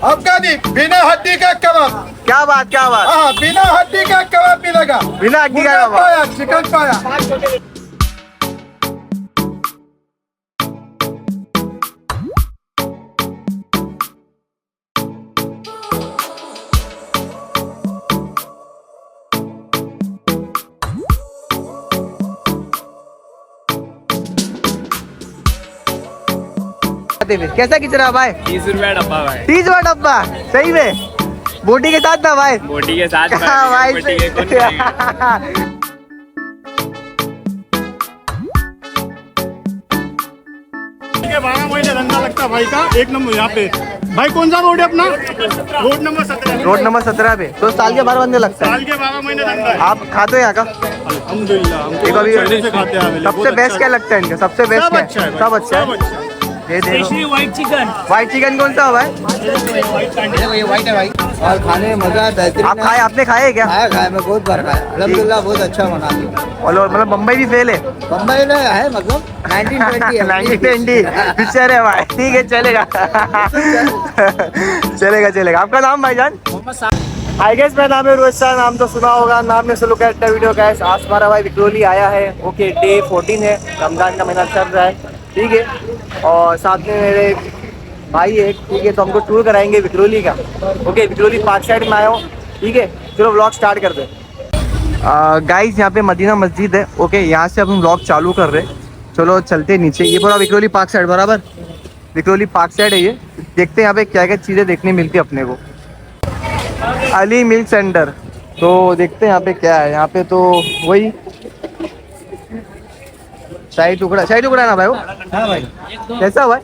आपका दी बिना हड्डी का कबाब। क्या बात हाँ, बिना हड्डी का कबाब मिलेगा। बिना हड्डी का कबाब। पाया, चिकन पाया। कैसा खींच रहा भाई? 30 रुपया डब्बा भाई। 30 रुपया डब्बा, सही में बोटी के साथ था भाई। बोटी के साथ हाँ भाई, बोटी के कौन खाएगा? के 12 महीने धंधा लगता है भाई का, एक नंबर। यहाँ पे भाई कौन सा रोड है अपना? Road number 17। रोड नंबर 17 पे तो साल के 12 बंदे लगता है। साल के 12 महीने धंधा है। आप खाते हो यहाँ का? अल्हम्दुलिल्लाह, हम एक अभी पहले से खाते हैं। सबसे बेस्ट क्या लगता है इनका? सबसे बेस्ट सब क्या अच्छा है, सब अच्छा है। ये देखो व्हाइट चिकन। व्हाइट चिकन कौन सा है भाई? व्हाइट है भाई, और खाने में मजा है, बेहतरीन आप है। खाए? आपने खाए क्या? खाया मैं बहुत बार खाया, अल्हम्दुलिल्लाह बहुत अच्छा बना दिया। और मतलब बम्बई भी फेल है? बम्बई में है मतलब 1920 है। 1920 पिक्चर है भाई। ठीक है, चलेगा। चलेगा चलेगा। आपका नाम भाईजान? हाय गाइस, मेरा नाम है रोहित शाह। नाम तो सुना होगा, नाम में से look at the video guys. आज हमारा भाई विक्रोली आया है। ओके, डे 14 है, रमजान का महीना चल रहा है, ठीक है। और साथ में मेरे भाई है, ठीक है। तो हमको टूर कराएंगे विक्रोली का। ओके, विक्रोली पार्क साइड में आया हूँ, ठीक है। चलो व्लॉग स्टार्ट कर दे। गाइस, यहाँ पे मदीना मस्जिद है। ओके, यहाँ से अब हम व्लॉग चालू कर रहे हैं। चलो चलते हैं नीचे। ये पूरा विक्रोली पार्क साइड, बराबर विक्रोली पार्क साइड है ये। देखते हैं यहाँ पे क्या क्या चीज़ें देखने मिलती है अपने को। अली मिल्क सेंटर, तो देखते हैं यहाँ पे क्या है। यहाँ पे तो वही शाही टुकड़ा है ना भाई वो? हाँ भाई, कैसा भाई?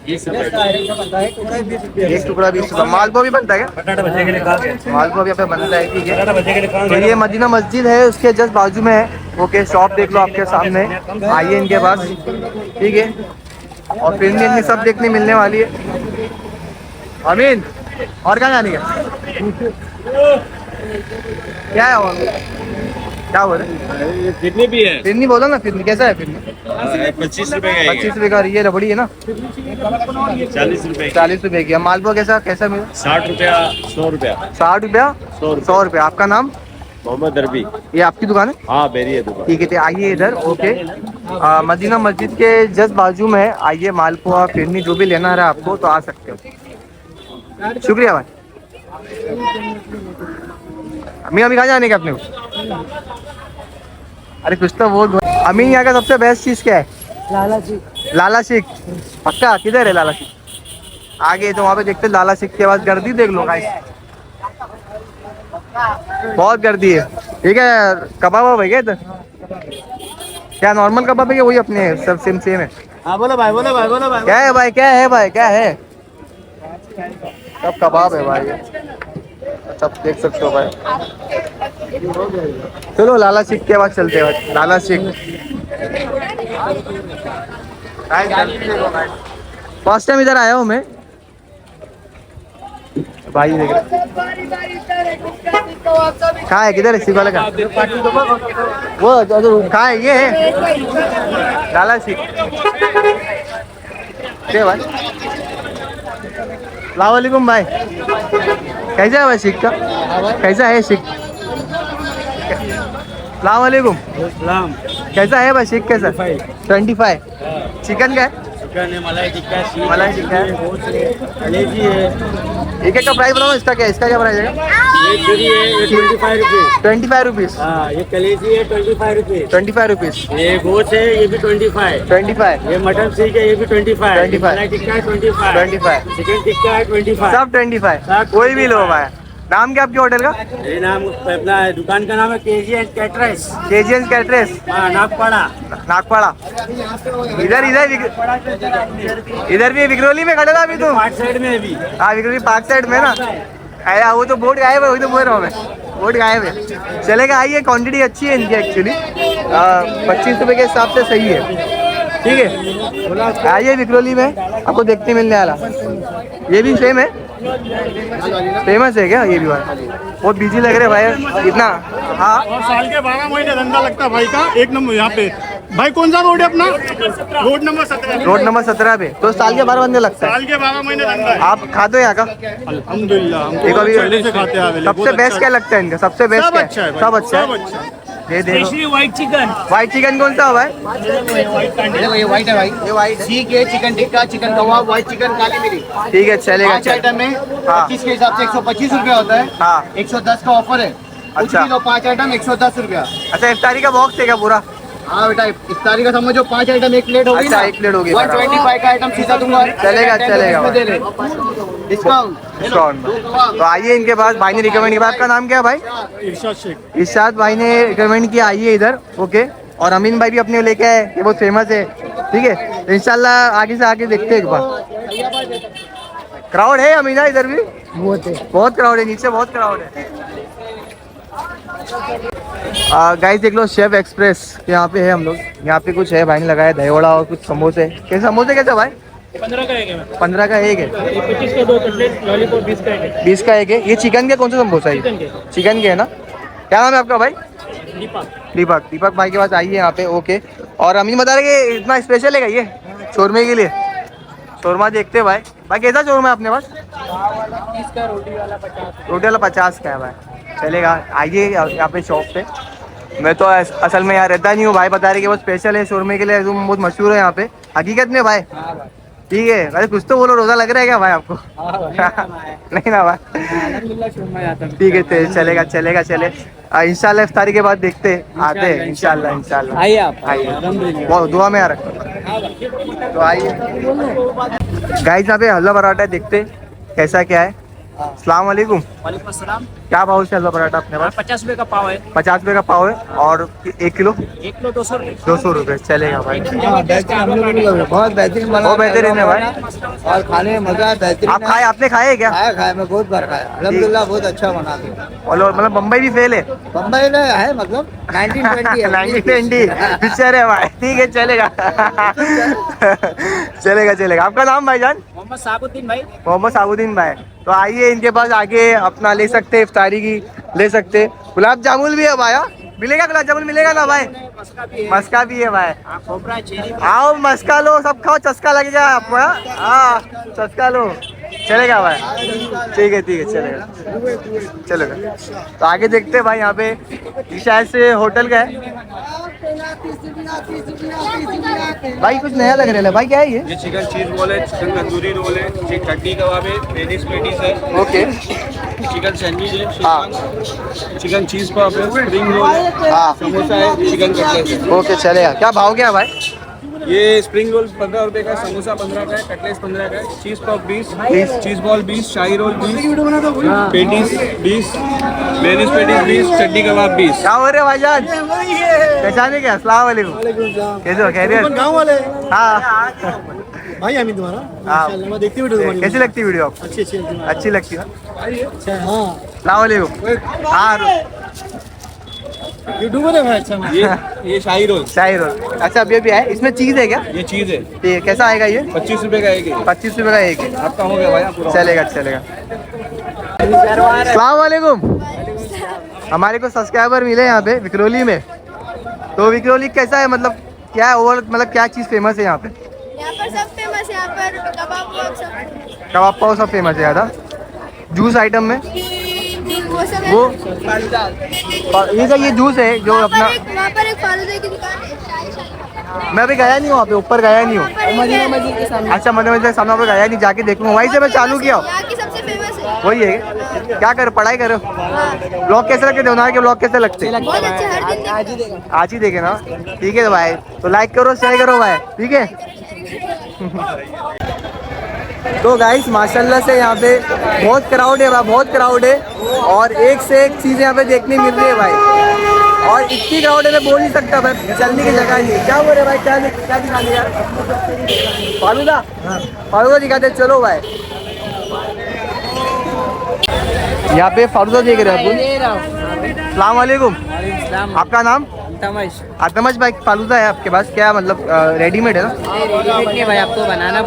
एक एक टुकड़ा 20 रुपया। मालपुआ भी बनता है क्या? मालपुआ भी यहाँ पे बनता है, ठीक है। तो ये मदीना मस्जिद है, उसके जस्ट बाजू में है। ओके, शॉप देख लो आपके सामने, आइए इनके पास, ठीक है। और फिर भी इनकी सब देखने मिलने वाली है। अमीन, और कहाँ जाने का? क्या है और क्या बोल रहे? जितने भी है फिरनी बोलो ना, फिरनी कैसा है? फिरनी 25 रुपए का। 25 रुपए का। ये रबड़ी है ना? 40 रुपए। 40 रुपए की। मालपुआ कैसा कैसा मिला? 60 रुपया, 100 रुपया। 60 रुपया, 100 रुपया। आपका नाम? मोहम्मद अरबी। ये आपकी दुकान है? हाँ, मेरी है दुकान। ठीक है, तो आइए इधर। ओके, मदीना मस्जिद के जस्ट बाजू में है। आइए, मालपुआ फिरनी जो भी लेना है आपको तो आ सकते हो। शुक्रिया भाई। अभी कहाँ जाने का अपने को? अरे कुछ तो वो अमीन, यहाँ का सबसे बेस्ट चीज़ क्या है? लाला शेख। पक्का? किधर है लाला शेख? आगे तो वहाँ पे देखते लाला शेख के बाद गर्दी देख लो गाइस, बहुत गर्दी है, ठीक है। कबाब है क्या इधर? क्या नॉर्मल कबाब है? वही अपने है, सब सेम है? हाँ बोलो भाई, बोलो भाई, बोलो भाई। क्या है भाई? क्या है भाई? क्या है? सब कबाब है भाई, सब देख सकते हो भाई। चलो लाला शेख के बाद चलते हैं भाई। लाला शेख फर्स्ट टाइम इधर आया हूँ मैं भाई। देख रहे कहाँ है? किधर है सिख वाले का? वो कहाँ है? ये है लाला शेख। क्या भाई? सलामकुम भाई, कैसा है भाई सिख का? कैसा है सिख? सलामकुम, कैसा है भाई सिख? कैसा? 25 चिकन का है? चिकन है, मलाई टिक्का है, मलाई टिक्का है, कलेजी है। एक का प्राइस बताओ। इसका क्या? इसका क्या प्राइस है? ये फ्री है, ये 25 रुपीज। 25 रुपीज़। हाँ, ये कलेजी है 25 रुपीज। 25 रुपीज़। ये गोश्त है, ये भी 25। 25। ये मटन सीख है, ये भी 25। 25। मलाई टिक्का है 25। 25। चिकन टिक्का है 25। सब 25। कोई भी लो भाई। नाम क्या आपके होटल का? ये नाम अपना दुकान का नाम है केजी एंड कैटरस। केजीएन कैटरेस, हाँ, नागपाड़ा। नागपाड़ा। इधर इधर भी विक्रोली में खड़े था अभी तुम? पार्क साइड में भी। हाँ, विक्रोली पार्क साइड में ना। आया वो तो बोर्ड गायब है, वही तो बोल रहा हूँ मैं, बोर्ड गायब है। चलेगा, आइए। क्वांटिटी अच्छी है इनकी एक्चुअली, 25 रुपये के हिसाब से सही है, ठीक है। आइए विक्रोली में, आपको देखते मिलने वाला। ये भी सेम है, फेमस है क्या ये भी भाई? बहुत बिजी लग रहे भाई इतना। हाँ, और साल के 12 महीने धंधा लगता है भाई का, एक नंबर। यहाँ पे भाई कौन सा रोड है अपना? Road number 17। रोड नंबर 17 पे। तो साल के 12 बंदे लगता है। साल के 12 महीने धंधा है। आप खाते हो यहाँ का? अल्हम्दुलिल्लाह हमको देखो अभी पहले से खाते आ रहे। सबसे बेस्ट क्या लगता है इनका? सबसे बेस्ट सब क्या अच्छा है भाई, सब अच्छा है। अच्छा है। ये देखो व्हाइट चिकन। व्हाइट चिकन कौन सा हुआ है? देखो ये व्हाइट है भाई, ये व्हाइट है। सीख है, चिकन टिक्का, चिकन कबाब, व्हाइट चिकन, काली मिरी। ठीक है चलेगा 5 आइटम में 25 के हिसाब से 125 रुपया होता है। हाँ 110 का ऑफर है। कुछ अच्छा। भी लो 5 आइटम 110 रुपया। अच्छा इफ्तारी का बॉक्स है क्या पूरा? हाँ बेटा, इफ्तारी का समझो 5 आइटम 1 प्लेट होगी अच्छा, ना, 1 प्लेट होगी। 125 का आइटम सीधा दूंगा। चलेगा, 10 चलेगा रुपीस में दे ले। डिस्काउंट। तो आइए इनके पास, भाई ने रिकमेंड किया। आपका नाम क्या है भाई? इरशाद शेख। इरशाद भाई ने रिकमेंड किया, आइए इधर। ओके, और अमीन भाई भी अपने लेके आए, ये बहुत फेमस है। ठीक है, तो इंशाल्लाह आगे से आगे देखते हैं एक बार। क्राउड है अमीना इधर भी? बहुत क्राउड है, नीचे बहुत क्राउड है। गाइस देख लो, शेफ एक्सप्रेस यहाँ पे है हम लोग। यहाँ पे कुछ है, भाई ने लगाया दही वड़ा और कुछ समोसे। कैसे समोसे कैसे भाई? 15 का एक है। 15 का एक है। 25 का 2 कटलेट, लॉलीपॉप 20 का एक है। 20 का एक है। ये चिकन के कौन सा समोसा है? चिकन के। चिकन के है ना? क्या नाम है आपका भाई? दीपक। दीपक भाई के पास आइए यहाँ पे। ओके, और अमीन बता रहे कि इतना स्पेशल है क्या ये शोरमे के लिए? शोरमा देखते हैं भाई। भाई कैसा शोरमा है अपने पास? 30 का, रोटी वाला 50। रोटी वाला 50 का है भाई। चलेगा, आइए यहाँ पे शॉप पे। मैं तो असल में यहाँ रहता नहीं हूँ, भाई बता रहे कि बहुत स्पेशल है शोरमे के लिए, तुम बहुत मशहूर है यहाँ पे। हकीकत में भाई? ठीक है, अरे कुछ तो बोलो, रोजा लग रहा है क्या भाई आपको? नहीं ना भाई? ठीक है, तो चलेगा चलेगा चले। इंशाल्लाह इफ्तारी के बाद देखते हैं, आते हैं इंशाल्लाह। इंशाल्लाह आइए आप, आइए, बहुत दुआ में आ रखा। तो आइए गाइस, यहाँ पे हलवा पराठा देखते हैं कैसा क्या है। अस्सलाम वालेकुम। वालेकुम अस्सलाम। क्या भाव से हलवा पराठा अपने पास? 50 रुपए का पाव है। 50 रुपए का पाव है, और 1 किलो 1 किलो 200 रुपए। 200 रुपए। चलेगा भाई, बहुत बेहतरीन बना। बहुत बेहतरीन है भाई। और खाने में मजा है, बेहतरीन। आप खाए, आपने खाए क्या? खाया मैं बहुत बार खाया, अल्हम्दुलिल्लाह बहुत अच्छा बना दे। और मतलब बम्बई भी फेल है? बम्बई में है मतलब 1920 है। 1920 पिक्चर है भाई। ठीक है चलेगा। चलेगा चलेगा। आपका नाम भाईजान? मोहम्मद साबुद्दीन भाई। मोहम्मद साबुद्दीन भाई। तो आइए इनके पास आगे अपना ले सकते, इफ्तारी की ले सकते। गुलाब जामुन भी है भाई? मिलेगा गुलाब जामुन? मिलेगा ना भाई? मस्का भी है भाई। खोपरा चेरी। आओ मस्का लो, सब खाओ, चस्का लगेगा आपको। हाँ चस्का लो, चलेगा भाई? ठीक है चलेगा चलेगा। तो आगे देखते हैं भाई, यहाँ पे शायद से होटल का है भाई। कुछ नया लग रहा है भाई, क्या है ये? चिकन चीज रोल है, चिकन तंदूरी रोल है, चटनी कबाब है, पेटिस है, ओके। चिकन सैंडविच है, हाँ चिकन चीज पॉप है, स्प्रिंग रोल है, हाँ समोसा है, चिकन कटलेट है। ओके चलेगा। क्या भाव क्या है भाई? ये स्प्रिंग रोल 15 रुपए का, समोसा 15 का है, कटलेट 15 का है, चीज पॉप 20, चीज बॉल 20, शाही रोल 20, पेटिस 20, मेनिस पेटिस 20, चटनी कबाब 20। क्या हो रहे हो भाईजान? पहचाने क्या? अस्सलाम वालेकुम। कैसे हो? खैरियत? गाँव वाले हाँ भाई अमित तुम्हारा हाँ। इंशाल्लाह मैं देखती वीडियो तुम्हारी। कैसी लगती वीडियो आपको? अच्छी अच्छी अच्छी लगती है? अच्छा हाँ अस्सलाम वालेकुम। हाँ यूट्यूबर है भाई। अच्छा ये शाही रोल, शाही रोल। अच्छा अभी अभी है, इसमें चीज है क्या? ये चीज है, ठीक है, कैसा आएगा ये? 25 रुपए का एक है। 25 रुपए का एक है। आपका हो गया भाई, आप पूरा। चलेगा चलेगा। अस्सलाम वालेकुम। हमारे को सब्सक्राइबर मिले यहाँ पे विक्रोली में। तो विक्रोली कैसा है, मतलब क्या है ओवर, मतलब क्या चीज़ फेमस है यहाँ पे? यहाँ पर सब फेमस है। यहाँ पर कबाब वबाब सब। कबाब पाव सब फेमस है ज़्यादा। जूस आइटम में वो सब है। वो ये सर, ये जूस है जो वहाँ अपना। वहाँ पर एक फालूदा की दुकान है। शाही मैं अभी गया नहीं हूँ वहाँ पे, ऊपर गया नहीं हूँ। मदीना मस्जिद के सामने। अच्छा मदीना मस्जिद के सामने पर गया नहीं, जाके देखूँगा। वहीं से मैं चालू किया हूँ। यहाँ की सबसे फेमस है। वही है। क्या करो, पढ़ाई करो? ब्लॉग कैसे लगते? देवनार के ब्लॉग कैसे लगते? बहुत अच्छे, हर दिन देखते हैं। आज ही देखे ना। ठीक है भाई, तो लाइक करो, शेयर करो भाई। ठीक है। तो गाइस माशाल्लाह से यहाँ पे बहुत क्राउड है भाई, बहुत क्राउड है। और एक से एक चीज़ यहाँ पे देखने मिल रही है भाई। और इतनी क्राउड है, मैं बोल नहीं सकता भाई, चलने की जगह नहीं। क्या बोल रहे भाई? क्या दिखा दिया? फालूदा? फालूदा दिखाते, चलो भाई। यहाँ पे फालूदा देख रहे हैं अपन। अस्सलाम वालेकुम। आपका नाम? आतमश भाई। फालूदा है आपके पास क्या, मतलब रेडीमेड है ना? नहीं भाई, आपको बनाना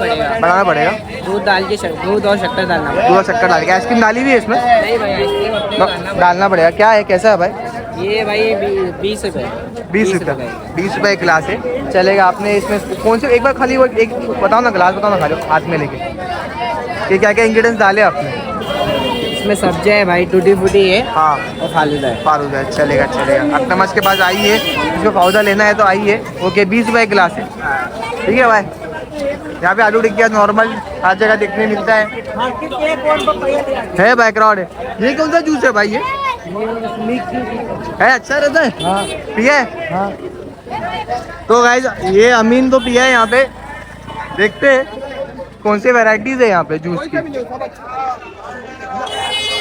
पड़ेगा। दूध डाल के दूध और शक्कर डालना। दूध और शक्कर डाल के। आइसक्रीम डाली हुई है इसमें? नहीं भाई, आइसक्रीम अपने डालना पड़ेगा। क्या है, कैसा है भाई? ये भाई 20 रुपए 20 रुपये 20 रुपये गिलास है, चलेगा। आपने इसमें कौन से एक बार खाली वो एक बताओ ना, गिलास बताओ ना खाली हाथ में लेके कि क्या क्या इंग्रेडिएंट्स डाले आपने। इसमें सब्जियां है भाई, टूटी फूटी है हाँ और फालूदा है। फालूदा है, चलेगा चलेगा। अक्टमस के पास आइए, इसको फालूदा लेना है तो आइए। ओके 20 रुपये गिलास है, ठीक है भाई। यहाँ पे आलू टिक्की नॉर्मल हर जगह देखने मिलता है बैकग्राउंड है। ये कौन सा जूस है भाई? ये है अच्छा रहता है, पिया है। तो गाइस ये अमीन तो पिया है यहाँ पे, देखते हैं कौन सी वैरायटीज है यहाँ पे जूस की।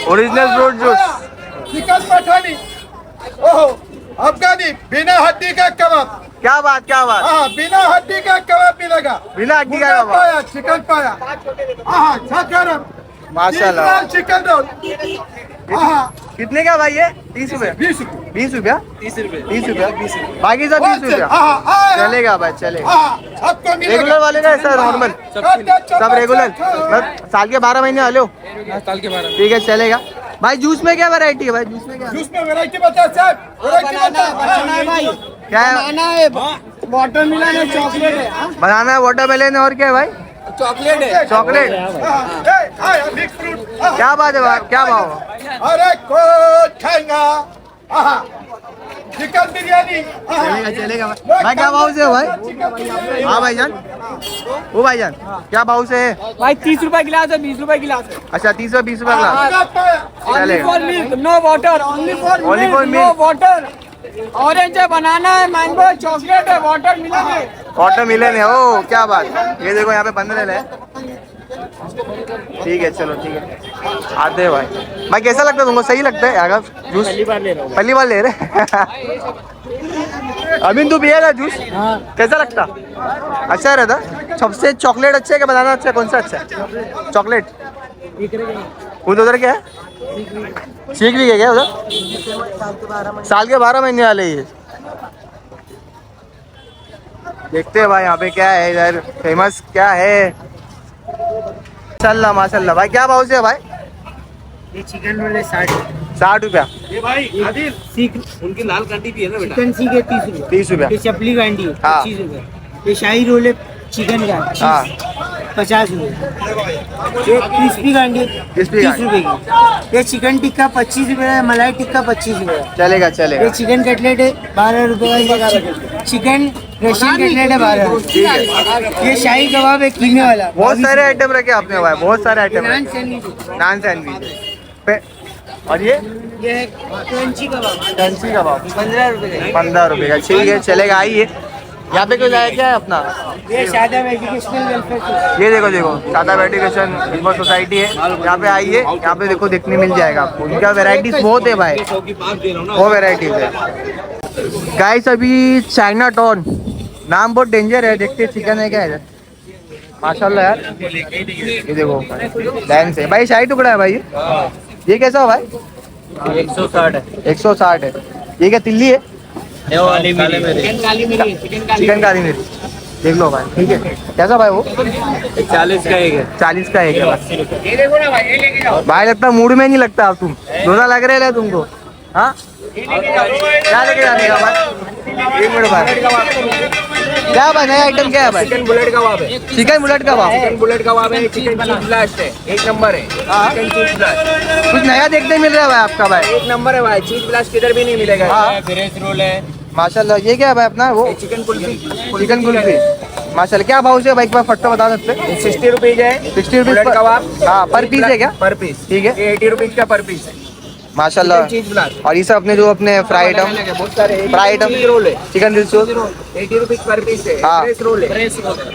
Original fruit juice, chicken Pathani, ओहो अफगानी, बिना हड्डी का कबाब। क्या बात क्या बात। हाँ, बिना हड्डी का कबाब मिलेगा, बिना हड्डी का मुर्गा कबाब। पाया, चिकन पाया। हाँ, गरम माशाल्लाह। Chicken roll. हाँ, कितने का भाई ये? 30 रुपये 20 रुपये। 20 रुपया 30 रुपये 30 रुपया बाकी सब 20 रुपया हाँ, चलेगा भाई चलेगा। हाँ, सबको मिलेगा। रेगुलर वाले का सर नॉर्मल सब रेगुलर, मतलब साल के 12 महीने वाले हो? साल के 12। ठीक है चलेगा भाई। जूस में क्या वैरायटी है भाई? जूस में क्या जूस में वैरायटी बता साहब, वैरायटी बता भाई। क्या है? वाटरमेलन है, चॉकलेट है। बनाना है, वाटरमेलन और क्या है भाई? चॉकलेट है, चॉकलेट। Mix fruit. क्या बात है भाई, क्या भाव? अरे को खाएगा। चिकन बिरयानी। चलेगा चलेगा भाई। क्या भाव से है भाई? हाँ भाईजान, ओ भाईजान क्या भाव से है भाई? 30 रुपए गिलास है, 20 रुपए गिलास है। अच्छा 30 रुपये 20 रुपये ग्लास चलेगा। Milk no water, only for Only for no milk. Water. Orange है, बनाना है, मैंगो है, चॉकलेट है, वाटर मिलेंगे। वाटरमेलन है, ओ क्या बात। ये देखो यहाँ पे बंद है। ठीक है चलो ठीक है आते हैं भाई। कैसा लगता है तुमको? सही लगता है अगर जूस? पहली बार ले रहे अभी तू पिएगा जूस? कैसा लगता? अच्छा रहता? सबसे चॉकलेट अच्छा है कि बनाना अच्छा है? कौन सा अच्छा है? चॉकलेट। उधर क्या है? सीख भी है क्या उधर? साल के 12 महीने वाले ये। देखते हैं भाई यहाँ पे क्या है, इधर फेमस क्या है। माशाल्लाह माशाल्लाह भाई। क्या भाव से है भाई? ये चिकन रोल है 60 रुपया। ये भाई आदिल, सीख उनकी लाल कांटी भी है ना बेटा। चिकन सीख है 30 रुपए। 30 रुपया। ये चपली कांडी है हाँ। 25 रुपए। ये शाही रोल है चिकन का हाँ 50 रुपए। ये क्रिस्पी कांडी है क्रिस्पी 30 रुपए की। ये चिकन टिक्का 25 रुपए है, मलाई टिक्का 25 रुपए है। चलेगा ये चलेगा। चिकन कटलेट है 12 रुपए का। चिकन रशियन कटलेट है 12। ठीक है। ये शाही कबाब है कीमे वाला। बहुत सारे आइटम रखे आपने भाई, बहुत सारे आइटम नान रखे। सैंडविच। नान सैंडविच और ये ये क्रंची कबाब क्रंची कबाब 15 रुपए का। 15 रुपये का। ठीक है चलेगा। आइए यहाँ पे कुछ आया क्या है अपना? ये शादा एजुकेशनल वेलफेयर। ये देखो देखो सादा एजुकेशन हिम्मत सोसाइटी है। यहाँ पे आइए, यहाँ पे देखो देखने मिल जाएगा आपको। उनका वेराइटीज बहुत है भाई, वो वेराइटीज है। गाइस अभी चाइना टाउन नाम बहुत डेंजर है। देखते चिकन है क्या है माशाल्लाह यार। ये देखो लाइन से भाई शाही टुकड़ा है भाई। ये कैसा हो भाई? 160 है। 160 है। ये क्या तिल्ली है? चिकन काली मिर्च। चिकन काली मिर्च देख लो भाई। ठीक है कैसा भाई वो? 40 का एक है। 40 का एक है भाई। ये देखो ना भाई, ये लेके जाओ। भाई लगता मूड में नहीं लगता अब तुम, रोजा लग रहे है तुमको। हाँ क्या लेके जाने का भाई? 1 मिनट भाई। क्या भाई नया आइटम क्या है भाई? चिकन बुलेट कबाब है। चिकन बुलेट कबाब। चिकन बुलेट कबाब है। चिकन चीज ब्लास्ट है, 1 नंबर है। हाँ। चिकन चीज ब्लास्ट कुछ नया देखने मिल रहा है भाई आपका भाई। 1 नंबर है भाई। चीज ब्लास्ट किधर भी नहीं मिलेगा। हाँ। ब्रेड रोल है। माशाल्लाह। ये क्या है भाई अपना? वो चिकन कुल्फी। चिकन कुल्फी माशाल्लाह। क्या भाव से है भाई? एक बार फटका बता सकते हैं? 60 रुपीज है। 60 रुपीज बुलेट कबाब। हाँ पर पीस है क्या? पर पीस। ठीक है। ये 80 रुपीज का पर पीस है। माशाल्लाह। चीज ब्लास्ट। और ये सब अपने जो अपने फ्राई आइटम, बहुत सारे फ्राई आइटम रोल है। चिकन रिल्स 80 रुपीज पर पीस है। हाँ। फ्रेश रोल है।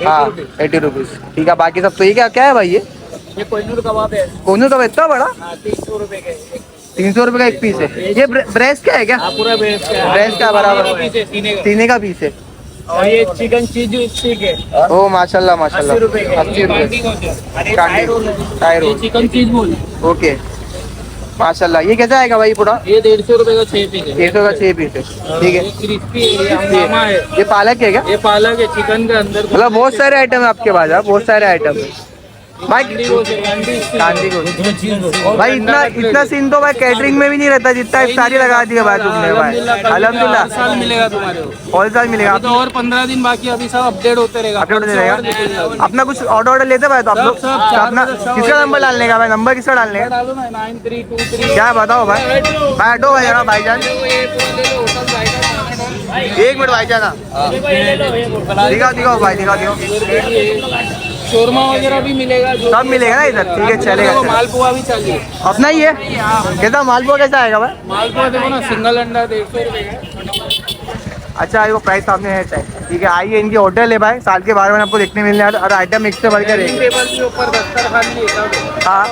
हाँ 80 रुपीज। ठीक है बाकी सब तो ये क्या क्या है भाई? ये कोहिनूर कबाब है। कौन सा इतना बड़ा? 300 रुपए के। 300 रुपए का एक पीस है। ये ब्रेस्ट क्या है क्या? पूरा ब्रेस्ट का बराबर सीने का पीस है। और ये चिकन चीज स्टिक है। ओ माशाल्लाह माशाल्लाह। 80 रुपए के। 80 रुपए टाई रोल। चिकन चीज बोल। ओके माशाल्लाह। ये कैसा आएगा भाई पूरा? ये 150 रुपए का 6 पीस है। 150 का 6 पीस है। ठीक है। क्रिस्पी है, हंगामा है। ये पालक है क्या? ये पालक है, चिकन के अंदर। मतलब बहुत सारे आइटम है आपके पास। बहुत सारे आइटम है। भाई कांदी को भाई इतना सीन तो भाई कैटरिंग में भी नहीं रहता जितना इफ्तारी लगा दी है भाई तुमने भाई। अल्हम्दुलिल्लाह साल मिलेगा तुम्हारे को, और साल मिलेगा। तो और 15 दिन बाकी, अभी सब अपडेट होते रहेगा। अपडेट होते रहेगा। अपना कुछ ऑर्डर लेते भाई तो आप लोग अपना किसका नंबर डालने का भाई, नंबर किसका डालने का डालो ना 9323। क्या बताओ भाई। भाई हटो भाई जरा भाईजान, एक मिनट भाईजान दिखाओ भाई दिखाओ। शोरमा वगैरह भी मिलेगा, सब मिलेगा ना इधर, ठीक है चलेगा। मालपुआ भी चाहिए, अपना ही है कैसा मालपुआ कैसा आएगा भाई। मालपुआ देखो ना, सिंगल अंडा 150 रुपए का। अच्छा वो प्राइस सामने है, ठीक है। आइए इनकी होटल है भाई, साल के बारे में आपको देखने मिलने वाला और आइटम एक से बढ़कर डाइनिंग टेबल के ऊपर दस्तरखान भी है। हाँ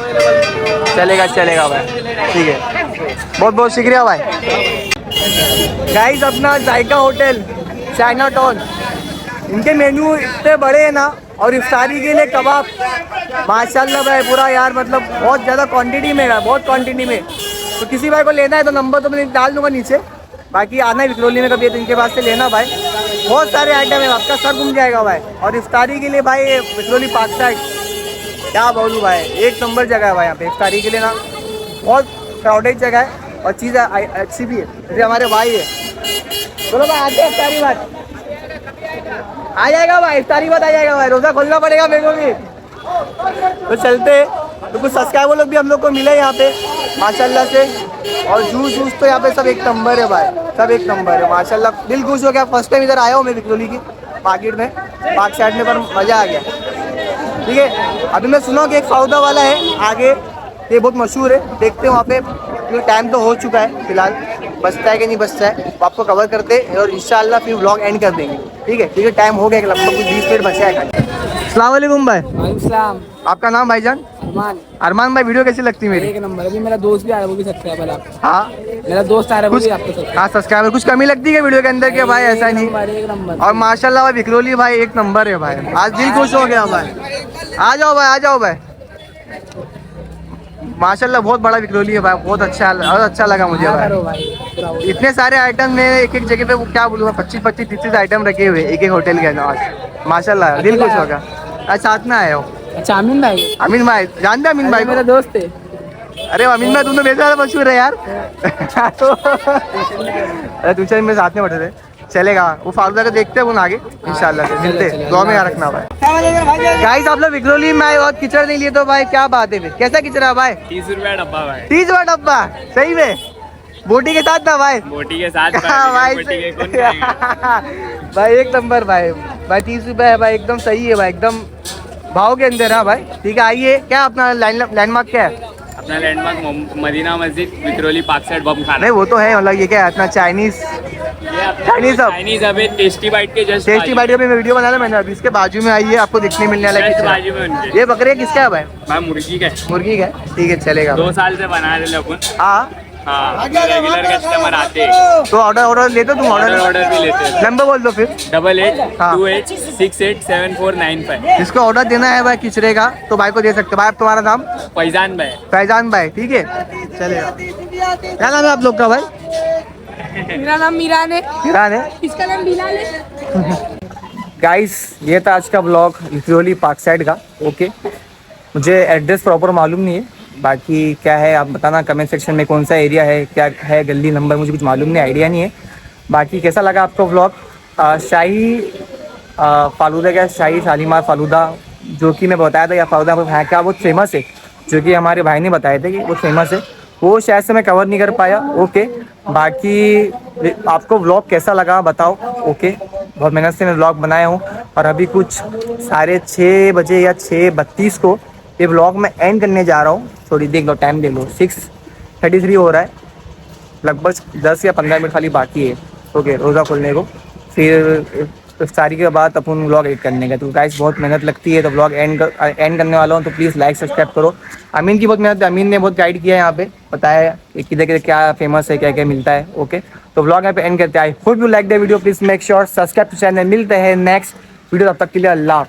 चलेगा भाई, ठीक है। बहुत बहुत शुक्रिया भाई। गाइस अपना जायका होटल चाइना टाउन, इनके मेन्यू इतने बड़े हैं ना, और इफ्तारी के लिए कबाब माशाल्लाह भाई पूरा यार, मतलब बहुत ज़्यादा क्वांटिटी में है, बहुत क्वांटिटी में। तो किसी भाई को लेना है तो नंबर तो मैं डाल दूंगा नीचे, बाकी आना है विक्रोली में कभी तो इनके पास से लेना भाई। बहुत सारे आइटम है, आपका सर घूम जाएगा भाई। और इफ्तारी के लिए भाई विक्रोली पार्क साइड क्या बोलूँ भाई, एक नंबर जगह है भाई यहाँ पे इफ्तारी के लिए ना, बहुत क्राउडेड जगह है और चीज़ अच्छी भी है। जैसे हमारे भाई है, बोलो भाई आते हैं इफ्तारी बात आ जाएगा भाई, इफ्तारी बात आ जाएगा भाई, रोज़ा खोलना पड़ेगा मेरे को भी। तो चलते हैं, तो कुछ सब्सक्राइबर लोग भी हम लोग को मिले यहाँ पे माशाल्लाह से। और जूस तो यहाँ पे सब एक नंबर है भाई, सब एक नंबर है माशाल्लाह। दिल खुश हो गया, फर्स्ट टाइम इधर आया हूँ मैं विक्रोली की मार्केट में, पार्क साइड में, पर मज़ा आ गया। ठीक है, अभी मैं सुना कि एक फाउदा वाला है आगे, ये बहुत मशहूर है, देखते हैं वहाँ पे। क्योंकि टाइम तो हो चुका है फिलहाल, बचता है कि नहीं बचता है वो आपको कवर करते हैं और इंशाल्लाह फिर व्लॉग एंड कर देंगे। ठीक है, क्योंकि टाइम हो गया, लगभग कुछ 20 मिनट बचा है। अस्सलाम वालेकुम भाई। वालेकुम। आपका नाम भाईजान? अरमान भाई। वीडियो कैसी लगती है मेरी? एक नंबर। अभी मेरा दोस्त भी आ रहा है, वो भी सब्सक्राइबर आप। हाँ मेरा दोस्त आ रहा है, वो भी आपको सब्सक्राइबर। हाँ सब्सक्राइबर। कुछ कमी लगती है वीडियो के अंदर के भाई? ऐसा नहीं, एक नंबर। और माशाल्लाह भाई विक्रोली भाई एक नंबर है भाई, आज दिल खुश हो गया भाई। आ जाओ भाई, आ जाओ भाई, माशाल्लाह बहुत बड़ा विक्रोली है भाई, बहुत अच्छा लगा मुझे भाई। इतने सारे आइटम में एक एक जगह पे वो क्या बोलूँगा, 25-30 आइटम रखे हुए एक एक होटल के अंदर, माशाल्लाह दिल खुश होगा। आज साथ में आए हो? अच्छा अमीन भाई। अमीन भाई जानते अमीन भाई? मेरा दोस्त है। अरे अमीन भाई तुम तो मेरे ज़्यादा मशहूर है यार। तो अरे ट्यूशन में साथ में पढ़े थे, चलेगा। वो फालूदा को देखते हैं वो आगे इंशाल्लाह से मिलते, दुआ में रखना भाई। गाइस आप लोग विक्रोली में आए और कीचड़ नहीं लिए तो भाई क्या बात है फिर? कैसा कीचड़ है भाई? 30 रुपया डब्बा भाई। 30 रुपया डब्बा? सही में बोटी के साथ ना भाई? बोटी के साथ भाई भाई एक नंबर भाई। 30 रुपया है भाई, एकदम सही है भाई, एकदम भाव के अंदर है भाई। ठीक है आइए। क्या अपना लैंडमार्क क्या है? अपना लैंडमार्क मदीना मस्जिद, विक्रोली पार्क साइड बम खाना। नहीं वो तो है, मतलब ये क्या है अपना चाइनीज चाइनीज अभी टेस्टी बाइट के जस्ट टेस्टी बाइट का वीडियो बनाया मैंने अभी, इसके बाजू में आइए आपको दिखने मिलने वाला है। बाजू में उनके ये बकरे किसका है भाई? भाई मुर्गी का। मुर्गी का? ठीक है चलेगा। 2 साल से बना रहे अपन। हाँ रेगुलर कस्टमर आते हैं तो ऑर्डर लेते हो तुम? ऑर्डर भी लेते हैं। नंबर बोल दो फिर। 8828687495। जिसको ऑर्डर देना है भाई किचरे का तो भाई को दे सकते हो भाई। आप तुम्हारा नाम? फैजान भाई। फैजान भाई, ठीक है चलेगा। क्या नाम है आप लोग का भाई? मेरा नाम मीरान है। मीरान है? इसका नाम बिलाल है। गाइस ये था आज का ब्लॉग विक्रोली पार्क साइड का। ओके, मुझे एड्रेस प्रॉपर मालूम नहीं है, बाकी क्या है आप बताना कमेंट सेक्शन में, कौन सा एरिया है, क्या है गली नंबर, मुझे कुछ मालूम नहीं, आइडिया नहीं है। बाकी कैसा लगा आपको व्लॉग? शाही फालूदा का, शाही शालीमार फालूदा जो कि मैं बताया था, या फालूदा यहाँ का बहुत फेमस है, जो कि हमारे भाई ने बताए थे कि वो फेमस है, वो शायद से मैं कवर नहीं कर पाया। ओके, बाकी आपको व्लॉग कैसा लगा बताओ। ओके, बहुत मेहनत से मैं व्लॉग बनाया हूँ और अभी कुछ 6:30 बजे या 6:32 को ये व्लॉग मैं एंड करने जा रहा हूँ। थोड़ी देख लो, टाइम देख लो, 6:33 हो रहा है, लगभग 10 या 15 मिनट खाली बाकी है। ओके, रोज़ा खोलने को, फिर इफ्तारी के बाद अपन व्लॉग एडिट करने का। तो गाइस बहुत मेहनत लगती है, तो व्लॉग एंड करने वाला हूँ, तो प्लीज़ लाइक सब्सक्राइब करो। अमीन की बहुत मेहनत है, अमीन ने बहुत गाइड किया है यहाँ पे, बताया कि किधर किधर क्या फेमस है, क्या क्या मिलता है। ओके, तो व्लॉग यहाँ पे एंड करते हैं। I hope you like the video, please make sure subscribe to channel. मिलते हैं नेक्स्ट वीडियो, तब तक के लिए अल्लाह।